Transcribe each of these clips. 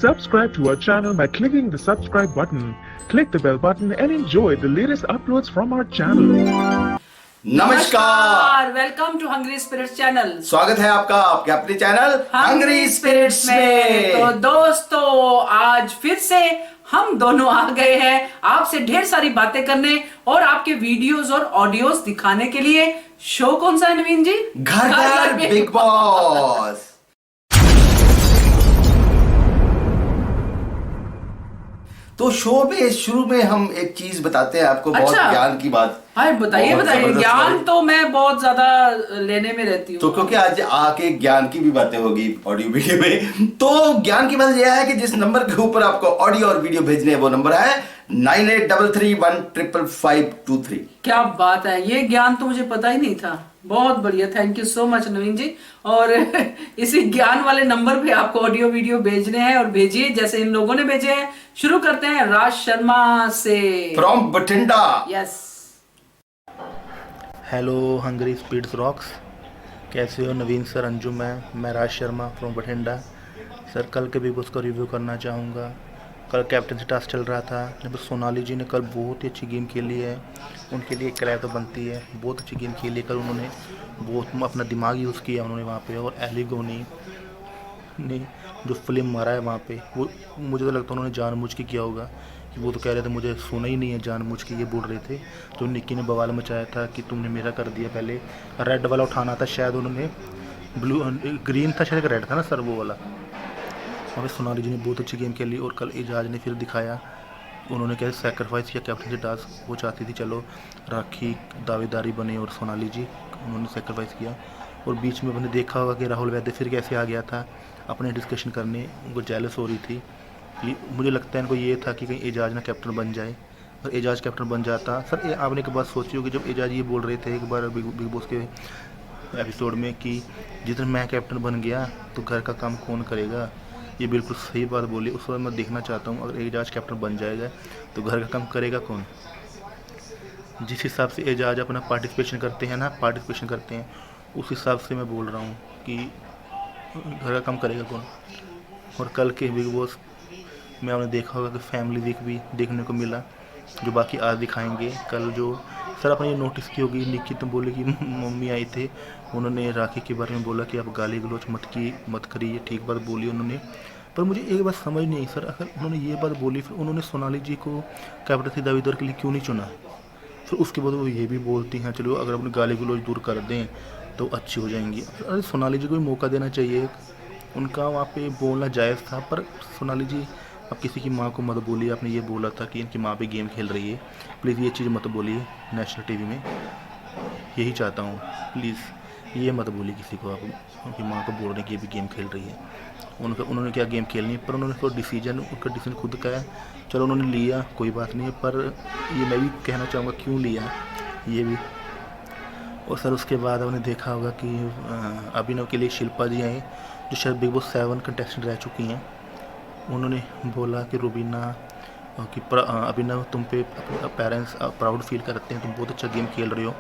Subscribe to our channel by clicking the subscribe button. Click the bell button and enjoy the latest uploads from our channel. नमस्कार, welcome to hungry spirits channel. स्वागत है आपका आपके अपने channel hungry spirits में। तो दोस्तों, आज फिर से हम दोनों आ गए हैं आपसे ढेर सारी बातें करने और आपके वीडियोस और ऑडियोस दिखाने के लिए। शो कौन सा है नवीन जी? घर घर बिग बॉस। तो शो में शुरू में हम एक चीज बताते हैं आपको, बहुत ज्ञान की बात। हाँ, बताइए बताइए। ज्ञान तो मैं बहुत ज्यादा लेने में रहती हूँ, तो क्योंकि आज आके ज्ञान की भी बातें होगी ऑडियो वीडियो में। तो ज्ञान की बात यह है कि जिस नंबर के ऊपर आपको ऑडियो और वीडियो भेजने हैं वो नंबर है 9833155523। क्या बात है, ये ज्ञान तो मुझे पता ही नहीं था। बहुत बढ़िया, थैंक यू सो मच नवीन जी। और इसी ज्ञान वाले नंबर पे आपको ऑडियो वीडियो भेजने हैं और भेजिए जैसे इन लोगों ने भेजे हैं। शुरू करते हैं राज शर्मा से, from Bathinda. Yes. Hello hungry spirits rocks, कैसे हो नवीन सर, अंजुम मैं राज शर्मा फ्रॉम बठिंडा। सर कल के बिग बॉस का रिव्यू करना चाहूँगा। कल कैप्टनसी टास्क चल रहा था, जब सोनाली जी ने कल बहुत ही अच्छी गेम खेली है। उनके लिए किराया तो बनती है, बहुत अच्छी गेम खेली है कल उन्होंने। बहुत अपना दिमाग यूज़ किया उन्होंने वहाँ पे। और एलिगोनी ने जो फिल्म मारा है वहाँ पे, वो मुझे तो लगता है उन्होंने जानबूझ के किया होगा। कि वो तो कह रहे थे मुझे सुना ही नहीं है, जानबूझ के ये बोल रहे थे। तो निक्की ने बवाल मचाया था कि तुमने मेरा कर दिया। पहले रेड वाला उठाना था शायद, उन्होंने ब्लू ग्रीन था शायद, रेड था ना सर वो वाला। और सोनाली जी ने बहुत अच्छी गेम खेली। और कल एजाज ने फिर दिखाया, उन्होंने कैसे सेक्रीफाइस किया कैप्टनसी टास्क। वो चाहती थी चलो राखी दावेदारी बने और सोनाली जी उन्होंने सेक्रीफाइस किया। और बीच में मैंने देखा होगा कि राहुल वैद्य फिर कैसे आ गया था अपने डिस्कशन करने। उनको जेलस हो रही थी कि मुझे लगता है इनको ये था कि कहीं एजाज ना कैप्टन बन जाए। और एजाज कैप्टन बन जाता। सर आपने एक बात सोची होगी, जब एजाज ये बोल रहे थे एक बार बिग बॉस के एपिसोड में कि जिस दिन मैं कैप्टन बन गया तो घर का काम कौन करेगा, ये बिल्कुल सही बात बोली। उस वक्त मैं देखना चाहता हूँ अगर एजाज कैप्टन बन जाएगा तो घर का काम करेगा कौन। जिस हिसाब से एजाज अपना पार्टिसिपेशन करते हैं उस हिसाब से मैं बोल रहा हूँ कि घर का काम करेगा कौन। और कल के बिग बॉस में आपने देखा होगा कि फैमिली वीक भी देखने को मिला, जो बाकी आज दिखाएंगे। कल जो सर आपने ये नोटिस की होगी, निक्की तो बोले कि मम्मी आई थे, उन्होंने राखी के बारे में बोला कि आप गाली गलौज मत करिए, ठीक बात बोली उन्होंने। पर मुझे एक बात समझ नहीं आई सर, अगर उन्होंने ये बात बोली फिर उन्होंने सोनाली जी को कैप्टनसी दावेदार के लिए क्यों नहीं चुना। फिर उसके बाद वो ये भी बोलती हैं चलो अगर अपने गाली गलौज दूर कर दें तो अच्छी हो जाएंगी। अरे सोनाली जी को भी मौका देना चाहिए, उनका वहाँ पे बोलना जायज़ था। पर सोनाली जी अब किसी की माँ को मत बोलिए। आपने ये बोला था कि इनकी माँ भी गेम खेल रही है, प्लीज़ ये चीज़ मत बोलिए नेशनल टीवी में। यही चाहता हूँ, प्लीज़ ये मत बोलिए किसी को आप उनकी माँ को बोल रहे हैं कि ये भी गेम खेल रही है। उन्होंने क्या गेम खेलनी है, पर उन्होंने उनका डिसीजन खुद का है। चलो उन्होंने लिया, कोई बात नहीं है। पर ये मैं भी कहना चाहूँगा क्यों लिया ये भी। और सर उसके बाद आपने देखा होगा कि अभिनव के लिए शिल्पा जी आए, जो शायद बिग बॉस 7 कंटेस्टेंट रह चुकी हैं। उन्होंने बोला कि रुबीना कि अभिनव तुम पे पेरेंट्स प्राउड फील करते हैं, तुम बहुत अच्छा गेम खेल रहे हो,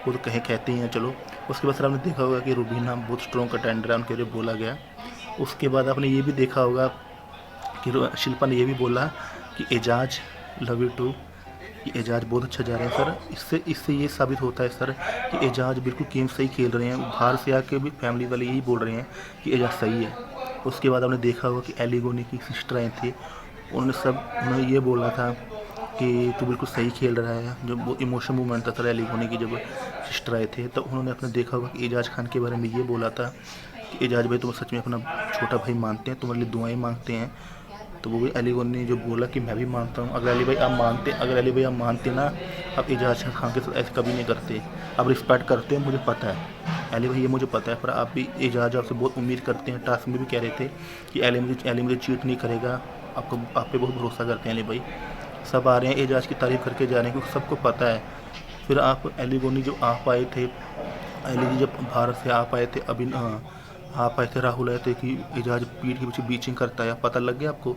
वो तो कहते हैं चलो। उसके बाद सर आपने देखा होगा कि रुबीना बहुत स्ट्रॉन्ग कंटेंडर है, उनके लिए बोला गया। उसके बाद आपने ये भी देखा होगा कि शिल्पा ने ये भी बोला कि एजाज लव यू टू, कि एजाज बहुत अच्छा जा रहे हैं सर। इससे ये साबित होता है सर कि एजाज बिल्कुल गेम सही खेल रहे हैं। बाहर से आके भी फैमिली वाले यही बोल रहे हैं कि एजाज सही है। उसके बाद आपने देखा होगा कि एलिगोनी की सिस्टर आई थी, उन्होंने ये बोला था कि तू बिल्कुल सही खेल रहा है। जो वो इमोशनल मूवमेंट था सर एलिगोनी की, जब सिस्टर आए थे, तो उन्होंने अपने देखा होगा कि एजाज खान के बारे में ये बोला था कि एजाज भाई तुम सच में अपना छोटा भाई मानते हैं, तुम्हारे लिए दुआएं मांगते हैं। तो वो भी एलिगोनी ने जो बोला कि मैं भी मानता हूँ। अगर अली भाई आप मानते ना, आप एजाज खान के साथ ऐसे कभी नहीं करते, आप रिस्पेक्ट करते हैं, मुझे पता है अली भाई, ये मुझे पता है। पर आप भी एजाज आपसे बहुत उम्मीद करते हैं। टास्क में भी कह रहे थे कि अली मुझे चीट नहीं करेगा, आप पे बहुत भरोसा करते हैं अली भाई। सब आ रहे हैं एजाज की तारीफ़ करके जा रहे हैं क्योंकि सबको पता है। फिर आप एलिगोनी जो आप आए थे, अली जी जब भारत से आप आए थे, आप आए थे, राहुल आए थे कि एजाज पीठ के पीछे बीचिंग करता है, पता लग गया आपको।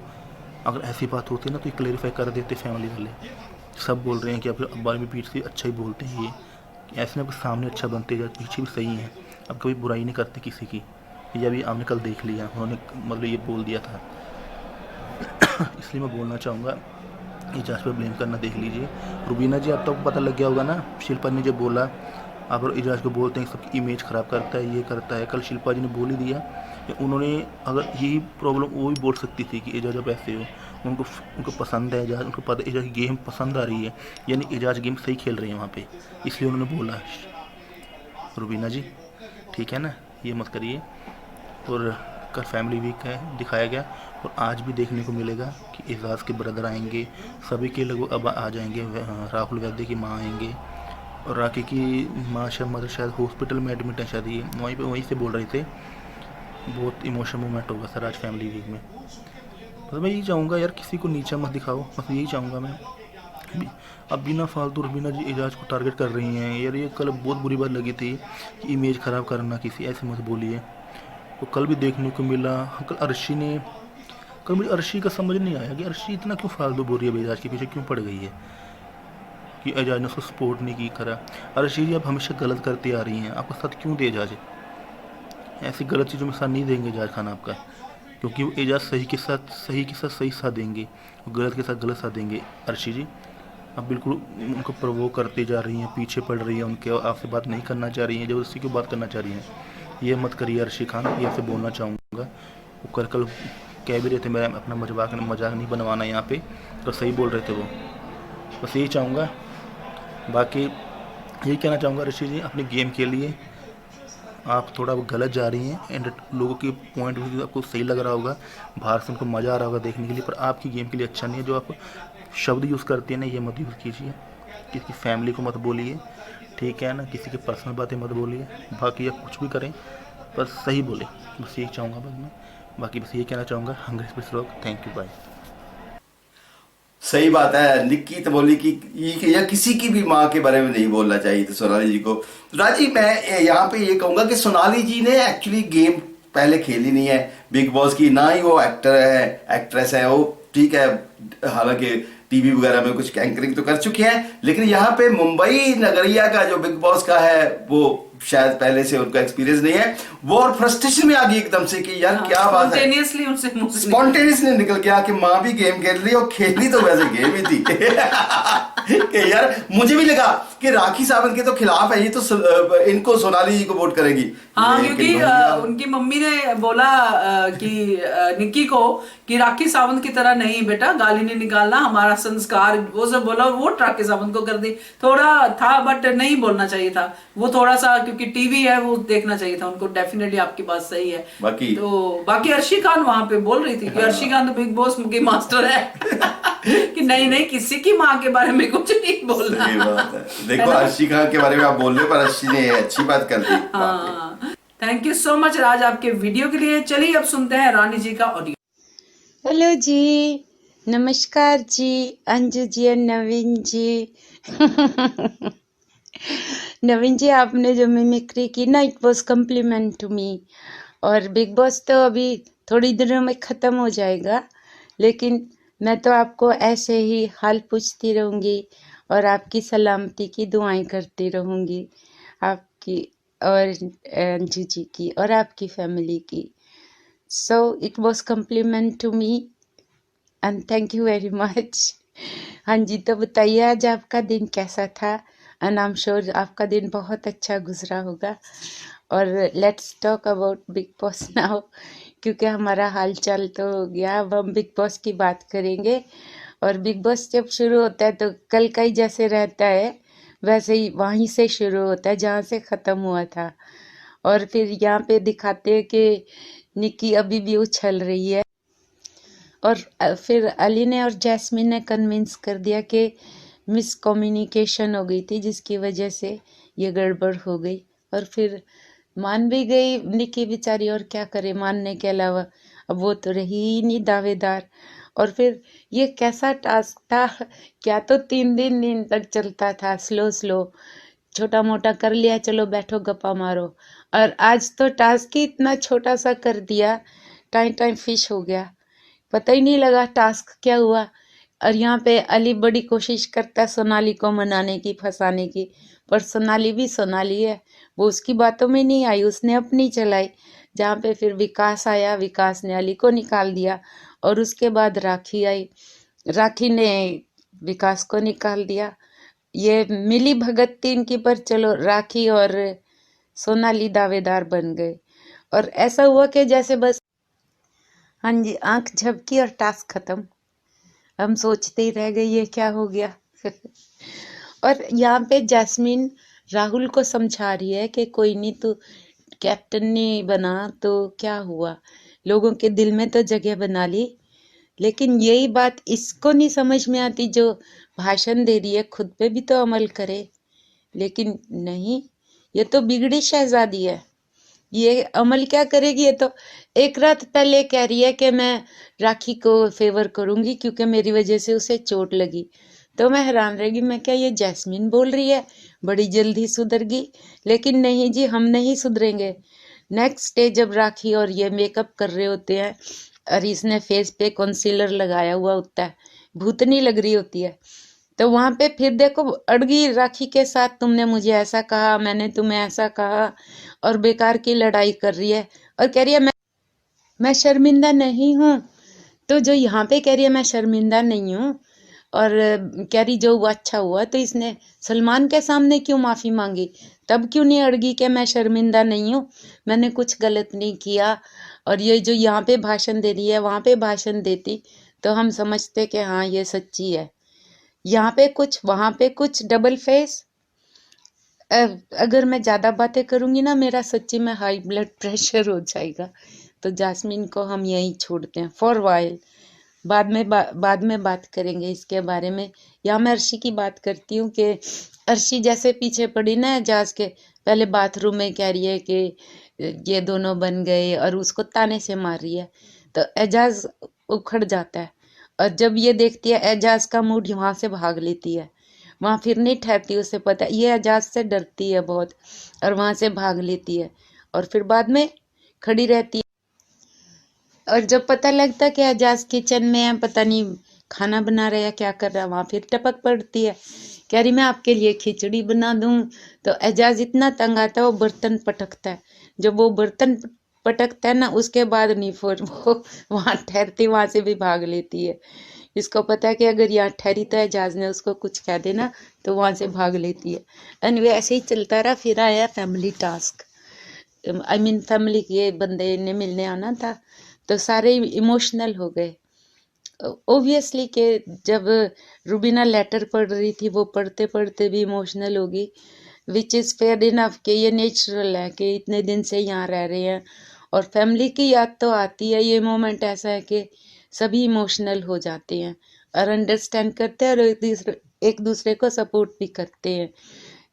अगर ऐसी बात होती ना तो ये क्लेरिफाई कर देते फैमिली वाले। सब बोल रहे हैं कि अब अब्बार भी पीठ से अच्छा ही बोलते हैं, ये ऐसे में सामने अच्छा बनते जाए, पीछे भी सही हैं, अब कभी बुराई नहीं करते किसी की। ये भी आपने कल देख लिया, उन्होंने मतलब ये बोल दिया था। इसलिए मैं बोलना चाहूँगा एजाज पे ब्लेम करना देख लीजिए। रुबीना जी, अब तो आपको पता लग गया होगा ना, शिल्पा ने जो बोला, आप और एजाज को बोलते हैं सबकी इमेज ख़राब करता है, ये करता है। कल शिल्पा जी ने बोल ही दिया कि उन्होंने, अगर यही प्रॉब्लम वो भी बोल सकती थी कि एजाज आप ऐसे हो, उनको पसंद है एजाज, उनको पता एजाज की गेम पसंद आ रही है, यानी एजाज गेम सही खेल रहे हैं वहाँ पे, इसलिए उन्होंने बोला। रुबीना जी ठीक है ना, ये मत करिए। और कल फैमिली वीक है, दिखाया गया, और आज भी देखने को मिलेगा कि एजाज के ब्रदर आएंगे, सभी के लोग अब आ जाएंगे। राहुल वैद्य की माँ आएंगे, और राखी की माँ मदर शायद हॉस्पिटल में एडमिट है शायद, ये वहीं से बोल रहे थे। बहुत इमोशनल मोमेंट होगा सर आज फैमिली वीक में। बस मैं यही चाहूँगा यार, किसी को नीचा मत दिखाओ, बस यही चाहूँगा मैं। अब बिना फालतू रुबीना जी एजाज को टारगेट कर रही हैं यार, ये कल बहुत बुरी बात लगी थी कि इमेज ख़राब करना, किसी ऐसे मत बोलिए। तो कल भी देखने को मिला, कल मुझे अर्शी का समझ नहीं आया कि अर्शी इतना क्यों फालतू बोल रही है, एजाज के पीछे क्यों पड़ गई है कि एजाज ने उसको सपोर्ट नहीं की करा। अर्शी जी आप हमेशा गलत करती आ रही हैं, आपका साथ क्यों दे एजाज? ऐसी गलत चीज़ों में साथ नहीं देंगे एजाज खान आपका, क्योंकि वो एजाज सही के साथ सही साथ देंगे, गलत के साथ गलत साथ देंगे। अर्शी जी आप बिल्कुल उनको प्रवोक करते जा रही हैं, पीछे पड़ रही हैं उनके, और आपसे बात नहीं करना चाह रही हैं, जबरदस्ती क्यों बात करना चाह रही हैं। ये मत करिए अर्शी खान, ये ऐसे बोलना चाहूँगा। वो कल कह भी रहे थे मैं अपना मजाक नहीं बनवाना यहाँ पे, तो सही बोल रहे थे वो। बस यही चाहूँगा, बाकी यही कहना चाहूँगा ऋषि जी, अपने गेम के लिए आप थोड़ा गलत जा रही हैं, एंड लोगों के पॉइंट भी आपको सही लग रहा होगा, बाहर से उनको मज़ा आ रहा होगा देखने के लिए, पर आपकी गेम के लिए अच्छा नहीं है। जो आप शब्द यूज़ करते हैं ना, ये मत यूज़ कीजिए, किसी की फैमिली को मत बोलिए, ठीक है ना, किसी की पर्सनल बातें मत बोलिए। बाकी आप कुछ भी करें बस सही बोले, बस यही चाहूँगा बस मैं। बाकी बस यही कहना चाहूँगा, हंग्री एक्सप्रेस लोग, थैंक यू, बाय। सही बात है, निक्की तो बोली कि या किसी की भी माँ के बारे में नहीं बोलना चाहिए तो सोनाली जी को। राजी मैं यहाँ पे ये कहूँगा कि सोनाली जी ने एक्चुअली गेम पहले खेली नहीं है बिग बॉस की, ना ही वो एक्टर है एक्ट्रेस है, वो ठीक है हालांकि टीवी वगैरह में कुछ एंकरिंग तो कर चुके हैं, लेकिन यहाँ पे मुंबई नगरिया का जो बिग बॉस का है वो शायद पहले से उनका एक्सपीरियंस नहीं है। वो और फ्रस्ट्रेशन में आ गई एकदम से कि यार क्या बात है, स्पॉन्टेनियसली निकल गया कि माँ भी गेम खेल रही है, और खेलनी तो वैसे गेम ही थी कि यार मुझे भी लगा कि राखी सावंत के तो खिलाफ है ये, तो इनको सोनाली जी को वोट करेगी। हाँ, क्योंकि उनकी मम्मी ने बोला कि निक्की को कि राखी सावंत की तरह नहीं बेटा, गाली नहीं निकालना, हमारा संस्कार, वो सब बोला, और वोट राखी सावंत को कर दी। थोड़ा था बट नहीं बोलना चाहिए था वो, थोड़ा सा, क्योंकि टीवी है वो देखना चाहिए था उनको। डेफिनेटली आपकी बात सही है। बाकी अर्शी खान वहां पे बोल रही थी कि अर्शी खान तो बिग बॉस की मास्टर है कि नहीं किसी की माँ के बारे में कुछ नहीं बोलना। सही बात है। देखो अर्शी खान के बारे में आप बोल रहे हो, पर अर्शी ने अच्छी बात कर दी। हाँ, थैंक यू सो मच राज आपके वीडियो के लिए। चलिए अब सुनते हैं रानी जी का ऑडियो। हेलो जी, नमस्कार जी, अंजू जी और नवीन जी नवीन जी आपने जो मिमिक्री की ना, it was compliment to me. और बिग बॉस तो अभी थोड़ी दिनों में ख़त्म हो जाएगा, लेकिन मैं तो आपको ऐसे ही हाल पूछती रहूँगी और आपकी सलामती की दुआएं करती रहूँगी, आपकी और अंजू जी की और आपकी फैमिली की। So it was compliment to me and thank you very much. हाँ जी, तो बताइए आज आपका दिन कैसा था, एंड आई एम श्योर आपका दिन बहुत अच्छा गुजरा होगा। और let's talk about big boss now, क्योंकि हमारा हाल चाल तो हो गया, अब हम बिग बॉस की बात करेंगे। और बिग बॉस जब शुरू होता है तो कल का ही जैसे रहता है वैसे ही वहीं से शुरू होता है जहाँ से ख़त्म हुआ था। और फिर यहाँ पे दिखाते हैं कि निक्की अभी भी उछल रही है, और फिर अली ने और जैस्मिन ने कन्विंस कर दिया कि मिसकम्युनिकेशन हो गई थी जिसकी वजह से ये गड़बड़ हो गई, और फिर मान भी गई निक्की बेचारी, और क्या करे मानने के अलावा, अब वो तो रही ही नहीं दावेदार। और फिर ये कैसा टास्क था, क्या तो 3 दिन तक चलता था, स्लो छोटा मोटा कर लिया, चलो बैठो गप्पा मारो, और आज तो टास्क ही इतना छोटा सा कर दिया, टाइम फिश हो गया, पता ही नहीं लगा टास्क क्या हुआ। और यहाँ पे अली बड़ी कोशिश करता है सोनाली को मनाने की, फंसाने की, पर सोनाली भी सोनाली है, वो उसकी बातों में नहीं आई, उसने अपनी चलाई। जहाँ पे फिर विकास आया, विकास ने अली को निकाल दिया, और उसके बाद राखी आई, राखी ने विकास को निकाल दिया। ये मिली भगत थी इनकी, पर चलो राखी और सोनाली दावेदार बन गए। और ऐसा हुआ कि जैसे बस, हाँ जी, आंख झपकी और टास्क खत्म। हम सोचते ही रह गए ये क्या हो गया। और यहाँ पे जैस्मीन राहुल को समझा रही है कि कोई नहीं, तू कैप्टन नहीं बना तो क्या हुआ, लोगों के दिल में तो जगह बना ली। लेकिन यही बात इसको नहीं समझ में आती जो भाषण दे रही है, खुद पे भी तो अमल करे। लेकिन नहीं, ये तो बिगड़ी शहजादी है, ये अमल क्या करेगी। ये तो एक रात पहले कह रही है कि मैं राखी को फेवर करूंगी क्योंकि मेरी वजह से उसे चोट लगी। तो मैं हैरान रहेगी, मैं क्या ये जैस्मीन बोल रही है, बड़ी जल्दी सुधर गई। लेकिन नहीं जी, हम नहीं सुधरेंगे। नेक्स्ट डे जब राखी और ये मेकअप कर रहे होते हैं और इसने फेस पे कंसीलर लगाया हुआ होता है, भूतनी लग रही होती है, तो वहां पे फिर देखो अड़गी राखी के साथ, तुमने मुझे ऐसा कहा, मैंने तुम्हें ऐसा कहा, और बेकार की लड़ाई कर रही है और कह रही है मैं शर्मिंदा नहीं हूँ। तो जो यहाँ पे कह रही है मैं शर्मिंदा नहीं हूँ और कह रही जो हुआ अच्छा हुआ, तो इसने सलमान के सामने क्यों माफी मांगी, तब क्यों नहीं अड़गी कि मैं शर्मिंदा नहीं हूँ, मैंने कुछ गलत नहीं किया। और ये जो यहाँ पे भाषण दे रही है, वहां पे भाषण देती तो हम समझते कि हाँ ये सच्ची है। यहाँ पे कुछ, वहां पे कुछ, डबल फेस। अगर मैं ज्यादा बातें करूंगी ना, मेरा सच्ची में हाई ब्लड प्रेशर हो जाएगा। तो जास्मीन को हम यहीं छोड़ते हैं फॉर वाइल। बाद में बात करेंगे इसके बारे में। या मैं अर्शी की बात करती हूँ कि अर्शी जैसे पीछे पड़ी ना एजाज के, पहले बाथरूम में कह रही है कि ये दोनों बन गए और उसको ताने से मार रही है, तो एजाज उखड़ जाता है। और जब ये देखती है एजाज का मूड, वहां से भाग लेती है, वहां फिर नहीं ठहरती, उसे पता ये एजाज से डरती है बहुत, और वहां से भाग लेती है और फिर बाद में खड़ी रहती है। और जब पता लगता कि एजाज किचन में है, पता नहीं खाना बना रहा है या क्या कर रहा है, वहां फिर टपक पड़ती है, कह रही मैं आपके लिए खिचड़ी बना दूं। तो एजाज इतना तंग आता है, वो बर्तन पटकता है। जब वो बर्तन पटकता है ना, उसके बाद नहीं फिर वो वहां ठहरती, वहां से भी भाग लेती है। इसको पता है कि अगर यहाँ ठहरी तो एजाज ने उसको कुछ कह देना, तो वहां से भाग लेती है। एंड ऐसे ही चलता रहा। फिर आया family task, I mean family के बंदे ने मिलने आना था, तो सारे इमोशनल हो गए ओबियसली। कि जब रूबीना लेटर पढ़ रही थी, वो पढ़ते पढ़ते भी इमोशनल होगी, विच इज़ फेयर इनफ कि ये नेचुरल है कि इतने दिन से यहाँ रह रहे हैं और फैमिली की याद तो आती है। ये मोमेंट ऐसा है कि सभी इमोशनल हो जाते हैं और अंडरस्टैंड करते हैं और एक दूसरे को सपोर्ट भी करते हैं।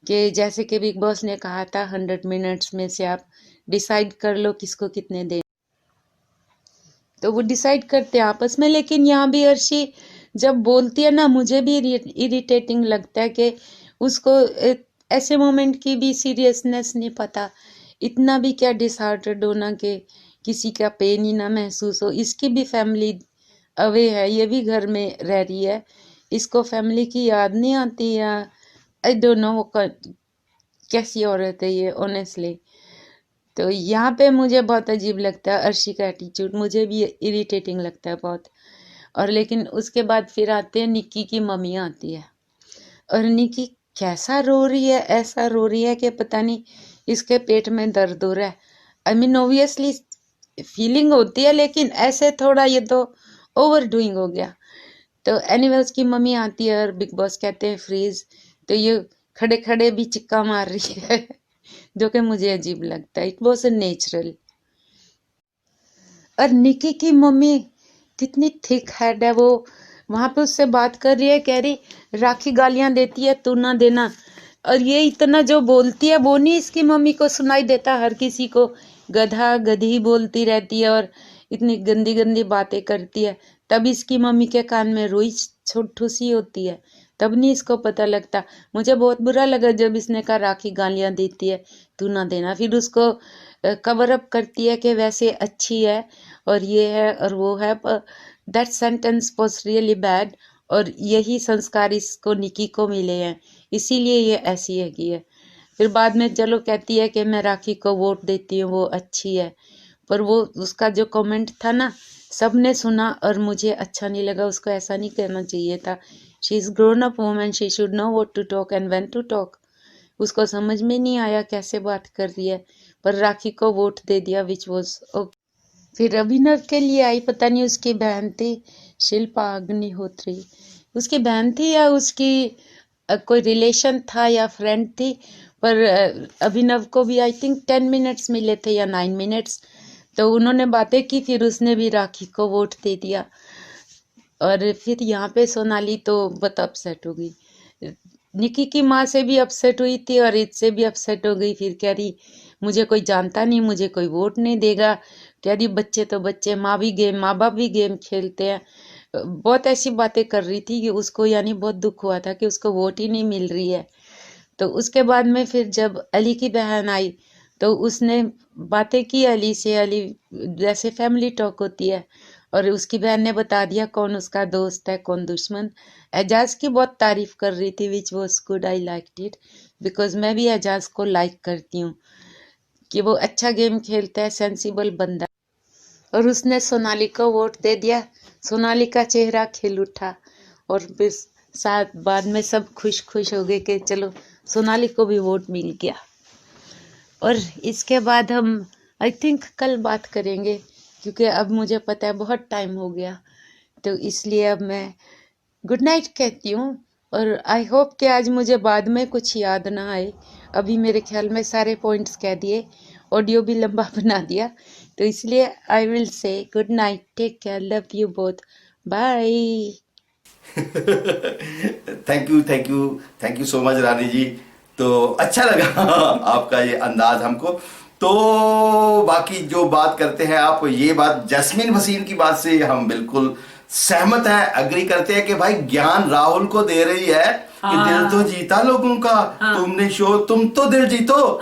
कि जैसे कि बिग बॉस ने कहा था 100 मिनट्स में से आप डिसाइड कर लो किसको कितने दें, तो वो डिसाइड करते हैं आपस में। लेकिन यहाँ भी अर्शी जब बोलती है ना, मुझे भी इरिटेटिंग लगता है कि उसको ऐसे मोमेंट की भी सीरियसनेस नहीं पता, इतना भी क्या डिसहार्टेड होना कि किसी का पेन ही ना महसूस हो। इसकी भी फैमिली अवे है, ये भी घर में रह रही है, इसको फैमिली की याद नहीं आती, या आई डोंट नो वो कैसी औरत है ये ऑनेस्टली। तो यहाँ पे मुझे बहुत अजीब लगता है अर्शी का एटीट्यूड, मुझे भी इरिटेटिंग लगता है बहुत। और लेकिन उसके बाद फिर आते हैं निक्की की मम्मी आती है, और निक्की कैसा रो रही है, ऐसा रो रही है कि पता नहीं इसके पेट में दर्द हो रहा है। आई मीन ऑब्वियसली फीलिंग होती है, लेकिन ऐसे थोड़ा ये तो ओवर डूइंग हो गया। तो एनीवे उसकी मम्मी आती है और बिग बॉस कहते हैं फ्रीज, तो ये खड़े खड़े भी चिक्का मार रही है जो कि मुझे अजीब लगता है। It was natural. और निकी की मम्मी कितनी थिक हेड है, वो वहां पे उससे बात कर रही है, कह रही राखी गालियां देती है तू ना देना, और ये इतना जो बोलती है वो नहीं इसकी मम्मी को सुनाई देता, हर किसी को गधा गधी बोलती रहती है और इतनी गंदी गंदी बातें करती है। तब इसकी मम्मी के कान में रुई ठुसी होती है, तब नहीं इसको पता लगता। मुझे बहुत बुरा लगा जब इसने कहा राखी गालियां देती है तू ना देना, फिर उसको कवर अप करती है कि वैसे अच्छी है और ये है और वो है। That sentence was really bad, और यही संस्कार इसको निकी को मिले हैं, इसीलिए ये ऐसी है। फिर बाद में चलो कहती है कि मैं राखी को वोट देती हूँ, वो अच्छी है, पर वो उसका जो कमेंट था ना, सबने सुना और मुझे अच्छा नहीं लगा। उसको ऐसा नहीं करना चाहिए था। She is grown up woman, she should know what to talk and when to talk. उसको समझ में नहीं आया कैसे बात कर रही है, पर राखी को वोट दे दिया विच वॉज ओके। फिर अभिनव के लिए आई, पता नहीं उसकी बहन थी शिल्पा अग्निहोत्री, उसकी बहन थी या उसकी कोई रिलेशन था या फ्रेंड थी, पर अभिनव को भी आई थिंक 10 मिनट्स मिले थे या 9 मिनट्स, तो उन्होंने बातें की, फिर उसने भी राखी को वोट दे दिया। और फिर यहाँ पे सोनाली तो बहुत अपसेट हो गई। निकी की माँ से भी अपसेट हुई थी और इससे भी अपसेट हो गई। फिर कह रही मुझे कोई जानता नहीं, मुझे कोई वोट नहीं देगा। कह रही बच्चे तो बच्चे, माँ बाप भी गेम खेलते हैं। बहुत ऐसी बातें कर रही थी कि उसको यानी बहुत दुख हुआ था कि उसको वोट ही नहीं मिल रही है। तो उसके बाद में फिर जब अली की बहन आई तो उसने बातें की अली से, अली जैसे फैमिली टॉक होती है, और उसकी बहन ने बता दिया कौन उसका दोस्त है कौन दुश्मन। एजाज की बहुत तारीफ कर रही थी which was good, I liked it because मैं भी एजाज को लाइक करती हूँ कि वो अच्छा गेम खेलता है, सेंसिबल बंदा। और उसने सोनाली को वोट दे दिया। सोनाली का चेहरा खिल उठा और फिर साथ बाद में सब खुश हो गए कि चलो सोनाली को भी वोट मिल गया। और इसके बाद हम आई थिंक कल बात करेंगे, क्योंकि अब मुझे पता है बहुत टाइम हो गया, तो इसलिए अब मैं गुड नाइट कहती हूँ। और आई होप कि आज मुझे बाद में कुछ याद ना आए। अभी मेरे ख्याल में सारे पॉइंट्स कह दिए, ऑडियो भी लंबा बना दिया, तो इसलिए I will say good night, take care, love you both, bye. Thank you so much Rani ji. तो अच्छा लगा आपका ये अंदाज हमको। तो बाकी जो बात करते हैं आप, ये बात जैस्मिन वसीम की बात से हम बिल्कुल सहमत हैं, अग्री करते हैं कि भाई ज्ञान राहुल को दे रही है कि दिल तो जीता लोगों का, तुमने तुम तो दिल जीतो,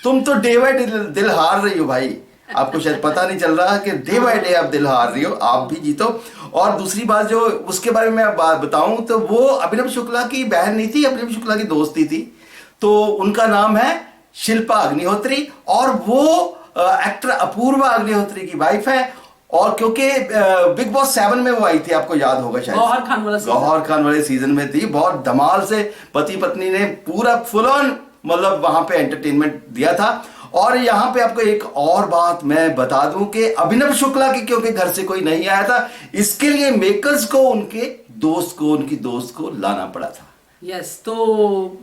तुम तो डे बाय डे दिल हार रही हो भाई। आपको शायद पता नहीं चल रहा कि डे बाय डे आप दिल हार रही हो, आप भी जीतो। और दूसरी बात जो उसके बारे में मैं बताऊं तो वो अभिनव शुक्ला की बहन नहीं थी, अभिनव शुक्ला की दोस्ती थी। तो उनका नाम है शिल्पा अग्निहोत्री और वो एक्टर अपूर्वा अग्निहोत्री की वाइफ है। और क्योंकि बिग बॉस 7 में वो आई थी, आपको याद होगा शायद, गौहर खान वाले सीजन में थी। बहुत धमाल से पति पत्नी ने पूरा फुल ऑन मतलब वहां पे एंटरटेनमेंट दिया था। और यहाँ पे आपको एक और बात मैं बता दूं कि अभिनव शुक्ला के क्योंकि घर से कोई नहीं आया था, इसके लिए मेकर्स को उनकी दोस्त को लाना पड़ा था। यस, तो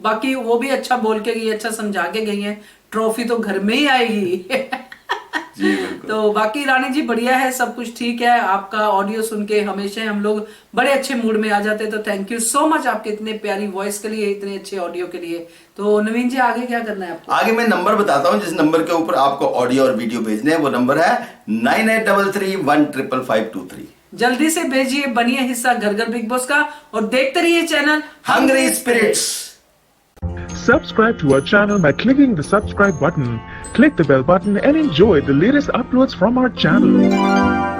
बाकी वो भी अच्छा बोल के गई, अच्छा समझा के गई है, ट्रॉफी तो घर में ही आएगी। जी तो बाकी रानी जी बढ़िया है, सब कुछ ठीक है। आपका ऑडियो सुन के हमेशा हम लोग बड़े अच्छे मूड में आ जाते हैं, तो थैंक यू सो मच आपके इतने प्यारी वॉइस के लिए, इतने अच्छे ऑडियो के लिए। तो नवीन जी आगे क्या करना है आपको? आगे मैं नंबर बताता हूँ जिस नंबर के ऊपर आपको ऑडियो और वीडियो भेजने हैं, वो नंबर है 9833155523। जल्दी से भेजिए, बनिए हिस्सा घर घर बिग बॉस का और देखते रहिए channel hungry spirits. Subscribe to our channel by clicking the subscribe button. Click the bell button and enjoy the latest uploads from our channel.